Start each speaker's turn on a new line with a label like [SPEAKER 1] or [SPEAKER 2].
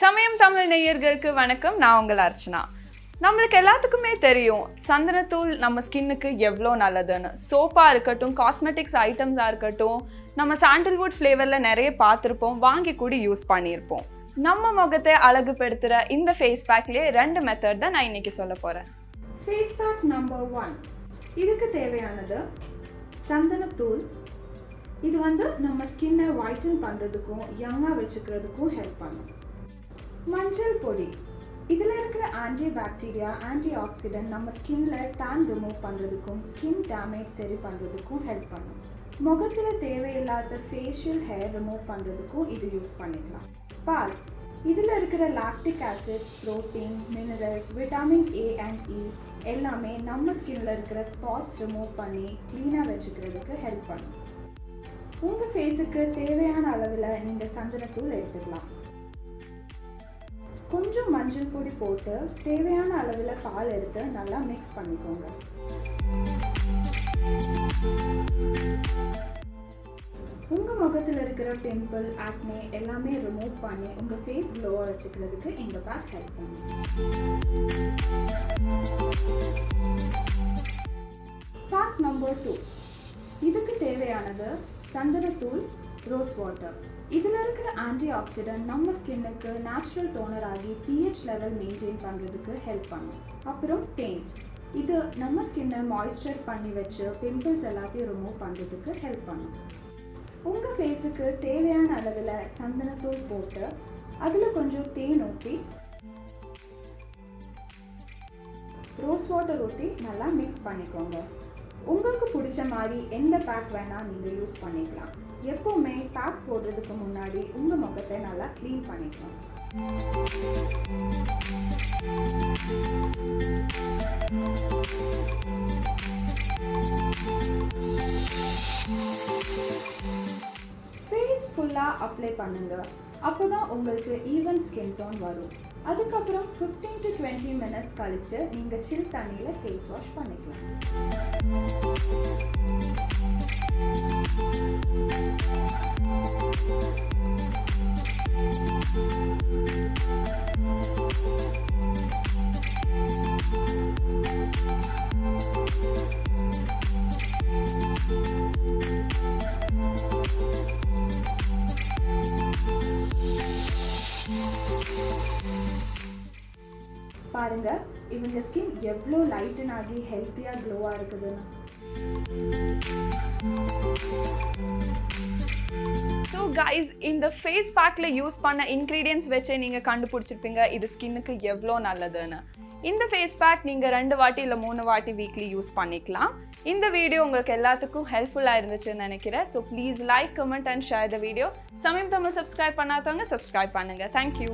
[SPEAKER 1] சமயம் தமிழ் நேயர்களுக்கு வணக்கம். நான் உங்கள் அர்ச்சனா. நம்மளுக்கு எல்லாத்துக்குமே தெரியும் சந்தனத்தூள் நம்ம ஸ்கின்னுக்கு எவ்வளோ நல்லதுன்னு. சோப்பாக இருக்கட்டும், காஸ்மெட்டிக்ஸ் ஐட்டம்ஸாக இருக்கட்டும், நம்ம சாண்டல்வுட் ஃப்ளேவரில் நிறைய பார்த்துருப்போம், வாங்கி கூட யூஸ் பண்ணியிருப்போம். நம்ம முகத்தை அழகுபடுத்துகிற இந்த ஃபேஸ் பேக்லேயே 2 மெத்தட் தான் நான் இன்னைக்கு சொல்ல போகிறேன்.
[SPEAKER 2] Face pack number 1. இதுக்கு தேவையானது சந்தனத்தூள். இது நம்ம ஸ்கின்னை ஒயிட்டன் பண்ணுறதுக்கும் யங்காக வச்சுக்கிறதுக்கும் ஹெல்ப் பண்ணும். மஞ்சள் பொடி. இதில் இருக்கிற ஆன்டி பாக்டீரியா, ஆன்டி ஆக்சிடென்ட் நம்ம ஸ்கின்ல டேன் ரிமூவ் பண்ணுறதுக்கும் ஸ்கின் டேமேஜ் சரி பண்ணுறதுக்கும் ஹெல்ப் பண்ணும். முகத்தில் தேவையில்லாத ஃபேஷியல் ஹேர் ரிமூவ் பண்ணுறதுக்கும் இது யூஸ் பண்ணிக்கலாம். பால். இதில் இருக்கிற lactic acid, protein, minerals, vitamin A and E எல்லாமே நம்ம ஸ்கின்ல இருக்கிற ஸ்பாட்ஸ் ரிமூவ் பண்ணி க்ளீனாக வச்சுக்கிறதுக்கு ஹெல்ப் பண்ணும். உங்கள் ஃபேஸுக்கு தேவையான அளவில் நீங்கள் சந்தனத்தூள் எடுத்துக்கலாம். கொஞ்சம் மஞ்சள் பொடி போட்டு தேவையான அளவில் பால் எடுத்து நல்லா மிக்ஸ் பண்ணிக்கோங்க. உங்கள் முகத்தில் இருக்கிற பிம்பிள், ஆக்னே எல்லாமே ரிமூவ் பண்ணி உங்கள் ஃபேஸ் க்ளோவாக வச்சுக்கிறதுக்கு இந்த பேக் ஹெல்ப் பண்ணும். Pack number 2. இதுக்கு தேவையானது சந்தனத்தூள், ரோஸ் வாட்டர். இதில் இருக்கிற ஆன்டி ஆக்சிடென்ட் நம்ம ஸ்கின்னுக்கு நேச்சுரல் டோனர் ஆகி pH லெவல் மெயின்டைன் பண்ணுறதுக்கு ஹெல்ப் பண்ணும். அப்புறம் தேன். இது நம்ம ஸ்கின்னை மாய்ஸ்சர் பண்ணி வச்சு பிம்பிள்ஸ் எல்லாத்தையும் ரிமூவ் பண்ணுறதுக்கு ஹெல்ப் பண்ணும். உங்கள் ஃபேஸுக்கு தேவையான அளவில் சந்தனத்தூள் போட்டு அதில் கொஞ்சம் தேன் ஊற்றி ரோஸ் வாட்டர் ஊற்றி நல்லா மிக்ஸ் பண்ணிக்கோங்க. உங்களுக்கு பிடிச்ச மாதிரி எந்த பேக் வேணால் நீங்கள் யூஸ் பண்ணிக்கலாம். எப்போவுமே பேக் போடுறதுக்கு முன்னாடி உங்கள் முகத்தை நல்லா க்ளீன் பண்ணிக்கலாம். ஃபேஸ் ஃபுல்லாக அப்ளை பண்ணுங்க. அப்போ தான் உங்களுக்கு ஈவன் ஸ்கின் டோன் வரும். அதுக்கப்புறம் 15 to 20 மினிட்ஸ் கழித்து நீங்கள் சில் தண்ணியில் ஃபேஸ் வாஷ் பண்ணிக்கலாம். பாருங்க, இவங்க ஸ்கின் எவ்வளோ லைட்டன் ஆகி ஹெல்த்தியாக க்ளோவாக இருக்குதுன்னு.
[SPEAKER 1] ஸோ கைஸ், இந்த ஃபேஸ் பேக்கில் யூஸ் பண்ண இன்க்ரீடியன்ட்ஸ் வச்சே நீங்கள் கண்டுபிடிச்சிருப்பீங்க இது ஸ்கின்னுக்கு எவ்வளோ நல்லதுன்னு. இந்த ஃபேஸ் பேக் நீங்கள் 2 வாட்டி இல்லை 3 வாட்டி வீக்லி யூஸ் பண்ணிக்கலாம். இந்த வீடியோ உங்களுக்கு எல்லாத்துக்கும் ஹெல்ப்ஃபுல்லாக இருந்துச்சுன்னு நினைக்கிறேன். So please like, comment and share the video. சமயம் தமிழ் சப்ஸ்கிரைப் பண்ணாதவங்க சப்ஸ்கிரைப் பண்ணுங்கள். தேங்க்யூ.